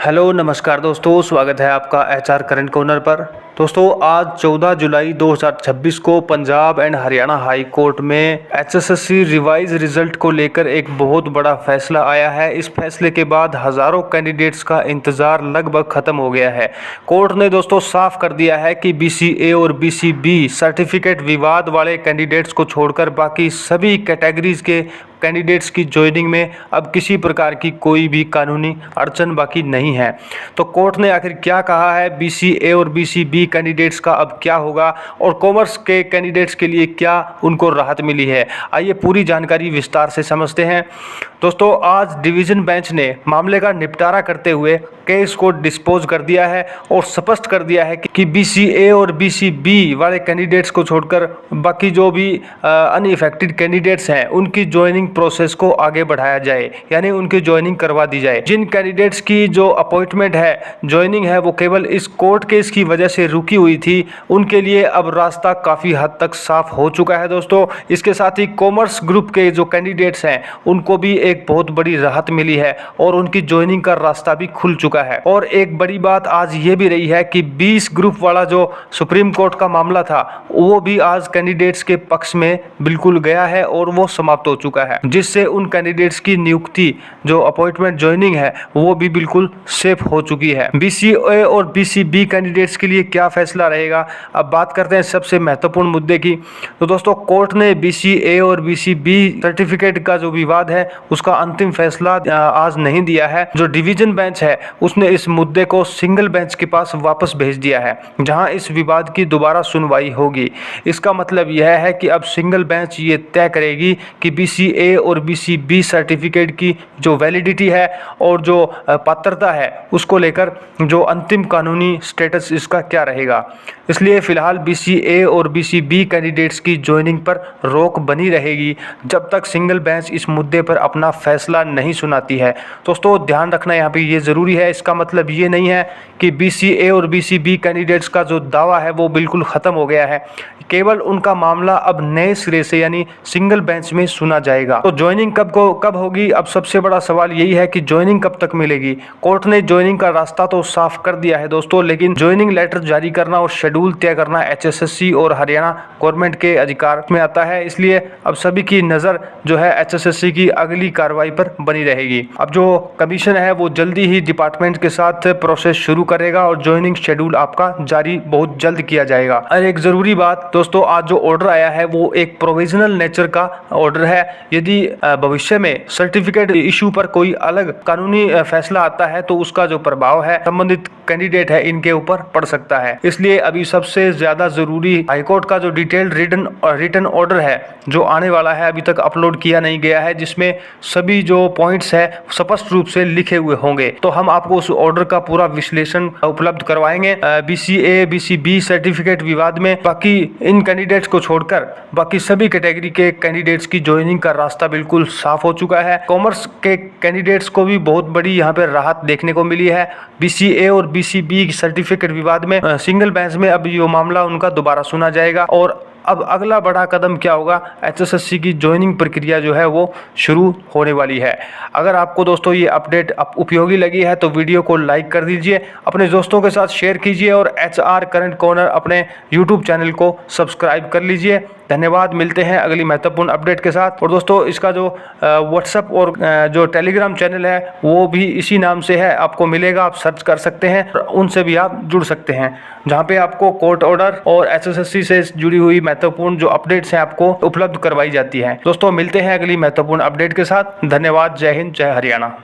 Hello नमस्कार दोस्तों, स्वागत है आपका एचआर करंट कॉर्नर पर। दोस्तों आज 14 जुलाई 2026 को Punjab and Haryana high court में एचएसएससी रिवाइज रिजल्ट को लेकर एक बहुत बड़ा फैसला आया है। इस फैसले के बाद हज़ारों कैंडिडेट्स का इंतज़ार लगभग ख़त्म हो गया है। कोर्ट ने दोस्तों साफ कर दिया है कि बीसीए और बीसीबी सर्टिफिकेट विवाद वाले कैंडिडेट्स को छोड़कर बाकी सभी कैटेगरीज के कैंडिडेट्स की ज्वाइनिंग में अब किसी प्रकार की कोई भी कानूनी अड़चन बाकी नहीं है। तो कोर्ट ने आखिर क्या कहा है, बीसीए और बीसीबी कैंडिडेट्स का अब क्या होगा और कॉमर्स के कैंडिडेट्स के लिए क्या उनको राहत मिली है, आइए पूरी जानकारी विस्तार से समझते हैं। दोस्तों आज डिवीज़न बेंच ने मामले का निपटारा करते हुए केस को डिस्पोज कर दिया है और स्पष्ट कर दिया है कि बीसीए और बीसीबी वाले कैंडिडेट्स को छोड़कर बाकी जो भी अनइफेक्टेड कैंडिडेट्स हैं उनकी ज्वाइनिंग प्रोसेस को आगे बढ़ाया जाए, यानी उनकी ज्वाइनिंग करवा दी जाए। जिन कैंडिडेट्स की जो अपॉइंटमेंट है, ज्वाइनिंग है, वो केवल इस कोर्ट केस की वजह से रुकी हुई थी, उनके लिए अब रास्ता काफ़ी हद तक साफ हो चुका है दोस्तों। इसके साथ ही कॉमर्स ग्रुप के जो कैंडिडेट्स हैं उनको भी एक बहुत बड़ी राहत मिली है और उनकी ज्वाइनिंग का रास्ता भी खुल चुका है। और एक बड़ी बात आज ये भी रही है कि 20 ग्रुप वाला जो सुप्रीम कोर्ट का मामला था वो भी आज कैंडिडेट्स के पक्ष में बिल्कुल गया है और वो समाप्त हो चुका है, जिससे उन कैंडिडेट्स की नियुक्ति जो अपॉइंटमेंट ज्वाइनिंग है वो भी बिल्कुल सेफ हो चुकी है। बीसीए और बीसीबी कैंडिडेट्स के लिए क्या फैसला रहेगा, अब बात करते हैं सबसे महत्वपूर्ण मुद्दे की। तो दोस्तों कोर्ट ने बीसीए और बीसीबी सर्टिफिकेट का जो विवाद है उसका अंतिम फैसला आज नहीं दिया है। जो डिवीजन बेंच है उसने इस मुद्दे को सिंगल बेंच के पास वापस भेज दिया है, जहां इस विवाद की दोबारा सुनवाई होगी। इसका मतलब यह है कि अब सिंगल बेंच ये तय करेगी कि बीसीए और बीसीबी सर्टिफिकेट की जो वैलिडिटी है और जो पात्रता है उसको लेकर जो अंतिम कानूनी स्टेटस इसका क्या रहेगा। इसलिए फिलहाल बीसीए और बीसीबी कैंडिडेट्स की ज्वाइनिंग पर रोक बनी रहेगी जब तक सिंगल बेंच इस मुद्दे पर अपना फैसला नहीं सुनाती है। दोस्तों ध्यान रखना यहाँ पे ये ज़रूरी है, इसका मतलब ये नहीं है कि बीसीए और बीसीबी कैंडिडेट्स का जो दावा है वो बिल्कुल ख़त्म हो गया है, केवल उनका मामला अब नए सिरे से यानी सिंगल बेंच में सुना जाएगा। तो ज्वाइनिंग कब होगी, अब सबसे बड़ा सवाल यही है कि ज्वाइनिंग कब तक मिलेगी। कोर्ट ने ज्वाइनिंग का रास्ता तो साफ कर दिया है दोस्तों, लेकिन ज्वाइनिंग लेटर जारी करना और शेड्यूल तय करना एचएसएससी और हरियाणा गवर्नमेंट के अधिकार में आता है। इसलिए अब सभी की नज़र जो है एचएसएससी की अगली कार्रवाई पर बनी रहेगी। अब जो कमीशन है वो जल्दी ही डिपार्टमेंट के साथ प्रोसेस शुरू करेगा और ज्वाइनिंग शेड्यूल आपका जारी बहुत जल्द किया जाएगा। और एक ज़रूरी बात दोस्तों, आज जो ऑर्डर आया है वो एक प्रोविजनल नेचर का ऑर्डर है। यदि भविष्य में सर्टिफिकेट इशू पर कोई अलग कानूनी फैसला आता है तो उसका जो प्रभाव है संबंधित कैंडिडेट है इनके ऊपर पड़ सकता है। इसलिए अभी सबसे ज्यादा जरूरी हाईकोर्ट का जो डिटेल्ड रिटन ऑर्डर है जो आने वाला है, अभी तक अपलोड किया नहीं गया है, जिसमें सभी जो पॉइंट्स है स्पष्ट रूप से लिखे हुए होंगे। तो हम आपको उस ऑर्डर का पूरा विश्लेषण उपलब्ध करवाएंगे। बीसीए बीसीबी सर्टिफिकेट विवाद में बाकी इन कैंडिडेट्स को छोड़कर बाकी सभी कैटेगरी के कैंडिडेट्स की ज्वाइनिंग का रास्ता बिल्कुल साफ हो चुका है। कॉमर्स के कैंडिडेट्स को भी बहुत बड़ी यहाँ पे राहत देखने को मिली है। बीसीए और बीसीबी सर्टिफिकेट विवाद में सिंगल बेंच में अब ये मामला उनका दोबारा सुना जाएगा और अब अगला बड़ा कदम क्या होगा, एचएसएससी की ज्वाइनिंग प्रक्रिया जो है वो शुरू होने वाली है। अगर आपको दोस्तों ये अपडेट उपयोगी लगी है तो वीडियो को लाइक कर दीजिए, अपने दोस्तों के साथ शेयर कीजिए और एचआर करंट कॉर्नर अपने यूट्यूब चैनल को सब्सक्राइब कर लीजिए। धन्यवाद, मिलते हैं अगली महत्वपूर्ण अपडेट के साथ। और दोस्तों इसका जो व्हाट्सएप और जो टेलीग्राम चैनल है वो भी इसी नाम से है, आपको मिलेगा, आप सर्च कर सकते हैं, उनसे भी आप जुड़ सकते हैं, जहाँ पे आपको कोर्ट ऑर्डर और एचएसएससी से जुड़ी हुई महत्वपूर्ण जो अपडेट्स हैं आपको उपलब्ध करवाई जाती हैं। दोस्तों मिलते हैं अगली महत्वपूर्ण अपडेट के साथ। धन्यवाद, जय हिंद, जय हरियाणा।